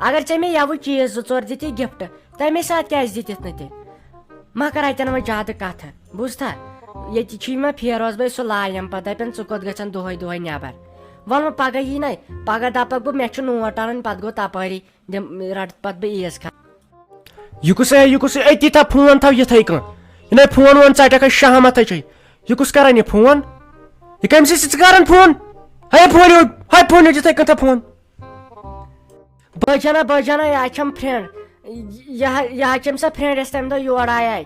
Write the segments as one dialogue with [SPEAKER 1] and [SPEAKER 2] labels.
[SPEAKER 1] اگر ژےٚ مےٚ یوٕ چیٖز 2-4 دِتی گفٹ تمے ساتہٕ کیٛازِ دِتِتھ نہٕ تیٚلہِ ما کر اتٮ۪ن وۄنۍ زیادٕ کتھٕ بوٗزتھا ییٚتہِ چھُے مےٚ فیروز بٲے سُہ لایم پتہٕ دپن ژٕ کوٚت گژھان دۄہے نٮ۪بر وۄنۍ وۄنۍ پگہہ یی نا پگہہ دپکھ بہٕ مےٚ چھُ نوٹ انٕنۍ پتہٕ گوٚو تپٲری رٹہٕ پتہٕ بہٕ عیٖز کھا
[SPEAKER 2] یہ کس أتی تھا فون تھو یِتھے کٔنۍ یہ فون وون ژٹکھ شہمت یہ کس کران یہ فون یہ کم سی کران فون ہے فون یِتھے کٔنۍ تھا فون
[SPEAKER 1] بجانا یہ چھم فرینڈ یہ چھم سا فرینڈ یس تمہِ دۄہ یور آیے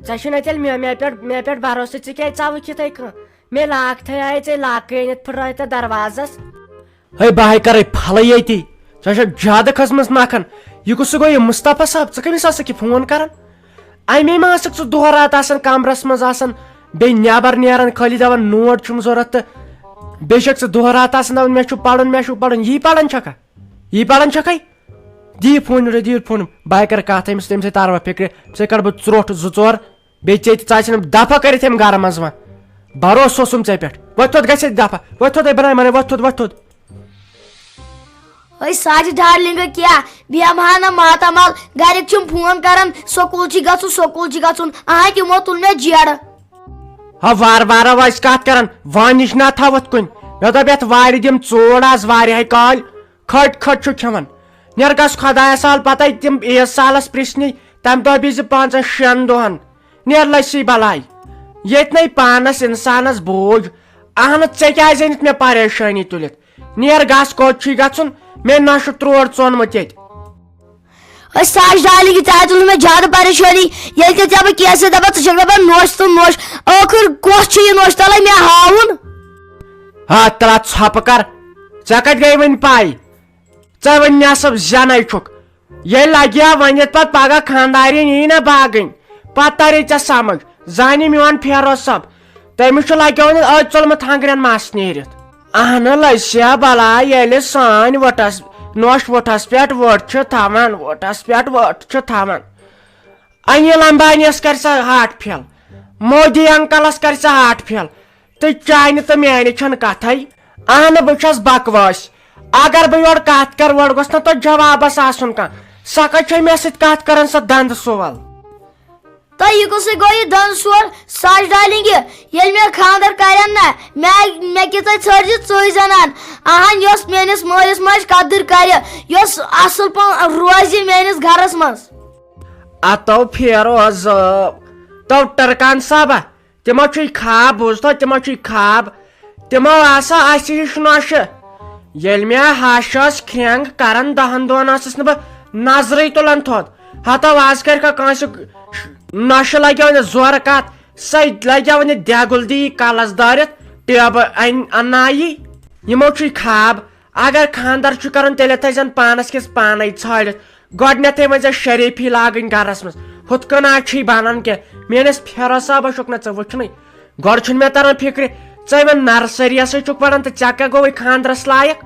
[SPEAKER 1] ژےٚ چھُنہ تیٚلہِ مےٚ پٮ۪ٹھ بروسہٕ ژٕ کیٛازِ ژاوُکھ یِتھے کٔنۍ مےٚ لاکتھے آیے ژےٚ لاکہٕ أنِتھ پھٕٹرٲے تہٕ دروازس
[SPEAKER 2] ہے بہٕ کرے پھلے ییٚتی ژےٚ چھکھ زیادٕ کھٔژمٕژ نکھن یہ کُس گوٚو یہ مصطفیٰ صاحب ژٕ کٔمِس آسکھ یہِ فون کران امی ما آسکھ ژٕ دۄہ رات آسان کمرس منٛز آسان بیٚیہِ نٮ۪بر نیران خٲلی دپان نوٹ چھُم ضروٗرت تہٕ بیٚیہِ چھکھ ژٕ دۄہ رات آسان دپان مےٚ چھُ پرُن یی پران چھکھے دی فون بہٕ کرٕ کتھ أمِس تمہِ سۭتۍ تروا فکرِ ژےٚ کڑٕ بہٕ ژروٚٹھ 2-4 بیٚیہِ ژےٚ ژھٕنم دفا کٔرِتھ أمۍ گرٕ منٛز وۄنۍ بروسہٕ اوسُم ژےٚ پٮ۪ٹھ وۄتھ تھوٚد گژھِ دفا وۄتھ تھوٚد ابراہیم وۄتھ تھوٚد
[SPEAKER 3] ساجہِ ڈارلنگ کیا بیمہا نا ماتامال گرِک چھُم فون کران سکوٗل چھُ گژھُن تِمو تُل مےٚ جیرٕ
[SPEAKER 2] ہا وارٕ ٲسۍ کتھ کران وانِچ نا تھاوتھ کُنہِ مےٚ دوٚپ یتھ وارِ دِم ژوٗر آز واریاہے کالہِ کھٔٹ چھُ کھٮ۪وان نیر گژھ خۄدایس سال پتہٕ تِم عیٖز سالس پرژھنہِ تمہِ دۄہ بِزِ 5-6 دۄہن نیر لسی بلاے ییٚتہِ نے پانس انسانس بوج اہن ژےٚ کیٛازِ أنِتھ مےٚ پریشٲنی تُلِتھ نیر گژھ کوٚت چھُے گژھُن مےٚ نۄشہِ تروڑ ژونمُت ییٚتہِ
[SPEAKER 3] ساجہِ ڈارلنگ ژےٚ تُل مےٚ زیادٕ پریشٲنی ییٚلہِ تہِ ژےٚ بہٕ کیسے دپان ژٕ چھکھ دپان نوش تہٕ نوش ٲخٕر کۄس چھُ یہِ نوش تلے مےٚ ہاوُن
[SPEAKER 2] ہا ترا ژھۄپہٕ کر ژےٚ کتہِ گٔے وۄنۍ پاے ژےٚ وۄنۍ نٮ۪صٕب زینٕے چھُکھ ییٚلہِ لگہِ ہا ؤنِتھ پتہٕ پگہہ خانٛدارٮ۪ن یی نا باگٕنۍ پتہٕ ترے ژےٚ سمجھ زانہِ میون فیروز صٲب تٔمِس چھُ لگہِ ؤنِتھ أتھۍ ژولمُت ہنگرٮ۪ن مس نیٖرِتھ اہنہٕ لسیا بلاے ییٚلہِ سٲنۍ نوش وُٹھس پٮ۪ٹھ وۄٹھ چھُ تھاوان انیل امبانیس کر سا ہاٹ پھیل مودی انکلس کر سا ہاٹ پھیل تہٕ چانہِ تہٕ میانہِ چھنہٕ کتھے اہنہٕ بہٕ چھس بکواس اگر بہٕ یورٕ کتھ کرٕ گۄڈٕ گوٚژھ نا تۄہہِ جوابس آسُن کانٛہہ سۄ کتہِ چھے مےٚ سۭتۍ کتھ کران سۄ دنٛدٕ سول
[SPEAKER 3] تہٕ یہِ کُسٕے گوٚو یہِ دنٛد سور ساجہِ ڈارلنگ ییٚلہِ مےٚ خانٛدر کرن نا مےٚ کِتھے ژھٲرجہِ ژٕے زنان اہن یۄس میٲنِس مٲلِس ماجہِ قدٕر کرِ یۄس اصل پٲٹھۍ روزِ میٲنِس گرس منٛز
[SPEAKER 2] اتو فیروز تو ٹرکان صٲبا تِمو چھُے خواب بوٗزتھو تِمو چھُے خواب تِمو آسا اسہِ ہِش نۄشہِ ییٚلہِ مےٚ ہش ٲس کھرٛینٛگ کران 10 دۄہن ٲسٕس نہٕ بہٕ نظرٕے تُلان تھوٚد ہتو آز کرِکھا کٲنٛسہِ نۄشہِ لگیو نہٕ زورٕ کتھ سۄ لگیو نہٕ دٮ۪گُل دی کلس دٲرِتھ ٹیبہٕ اننایی یِمو چھُے خواب اگر خانٛدر چھُ کرُن تیٚلہِ تھٲیزن پانس کِس پانے ژھٲرِتھ گۄڈٕنیتھٕے ؤنۍ شریٖفی لاگٕنۍ گرس منٛز ہُتھ کٔنۍ آز چھُے بنان کینٛہہ میٲنِس فیروز صٲبس چھُکھ نہٕ ژٕ وٕچھنٕے گۄڈٕ چھُنہٕ مےٚ تران فکرِ ژٕ وۄنۍ نرسٔریسٕے چھُکھ پران تہٕ ژےٚ کیٛاہ گوٚوُے خانٛدرس لایق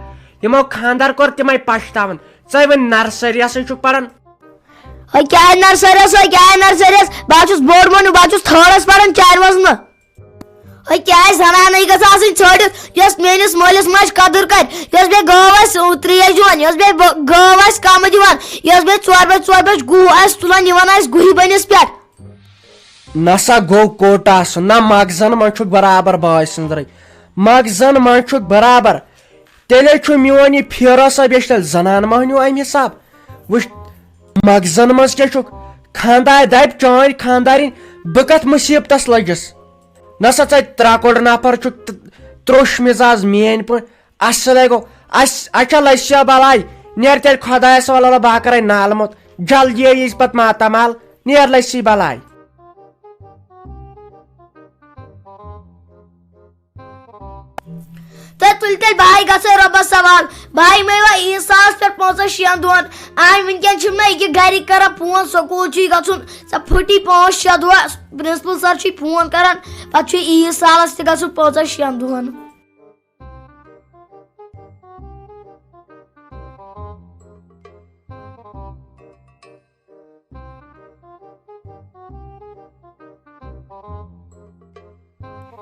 [SPEAKER 2] یِمو خانٛدر کوٚر تِمے پشتاوان ژٕ وۄنۍ نرسٔریسٕے چھُکھ پران
[SPEAKER 3] کیٛازِ نرسٔریس بہٕ چھُس بوٚڑ مونیوٗ بہٕ چھُس 3rڈس پران 4 منٛز نہٕ کیٛازِ زنانٕے گژھِ آسٕنۍ ژھٲنڈِتھ یۄس میٲنِس مٲلِس ماجہِ قدٕر کرِ یۄس بیٚیہِ گٲو آسہِ تریش دِوان یۄس بیٚیہِ گٲو آسہِ کمہٕ دِوان یۄس بیٚیہِ 4 بجہِ گُہہ آسہِ تُلان نِوان آسہِ گُہہِ بٔنِس پٮ۪ٹھ
[SPEAKER 2] نسا گوٚو کوٚٹ آسُن نہ مغزن منٛز چھُکھ برابر باے سٕنٛدرٕے مغزن منٛز چھُکھ برابر تیٚلے چھُ میون یہِ فیروز صٲب یہِ چھُ تیٚلہِ زنان مٔہنیوٗ امہِ حساب وٕچھ مغزن منٛز کیٛاہ چھُکھ خانٛدار دپہِ چٲنۍ خانٛدارِنۍ بہٕ کتھ مُصیبتس لٔجِس نسا ژےٚ ترٛکُر نفر چھُکھ تروٚش مزاز میٲنۍ پٲٹھۍ اصلے گوٚو اچھا لسیا بلاے نیر تیٚلہِ خۄدایس واللہ بہٕ کرے نالہٕ موت جلدی ییٖزِ پتہٕ ماتامال نیر لسی بلاے
[SPEAKER 3] تہٕ تُلہِ تیٚلہِ بہے گژھو رۄبس سوال بہے مےٚ عیٖز سالس پٮ۪ٹھ 5-6 دۄہن وٕنکیٚن چھُم نہٕ أکہِ گرِکۍ کران فون سکوٗل چھُے گژھُن ژٕ پھٕٹی 5-6 دۄہ پرنسپل سر چھُے فون کران پتہٕ چھُے عیٖز سالس تہِ گژھُن 5-6 دۄہن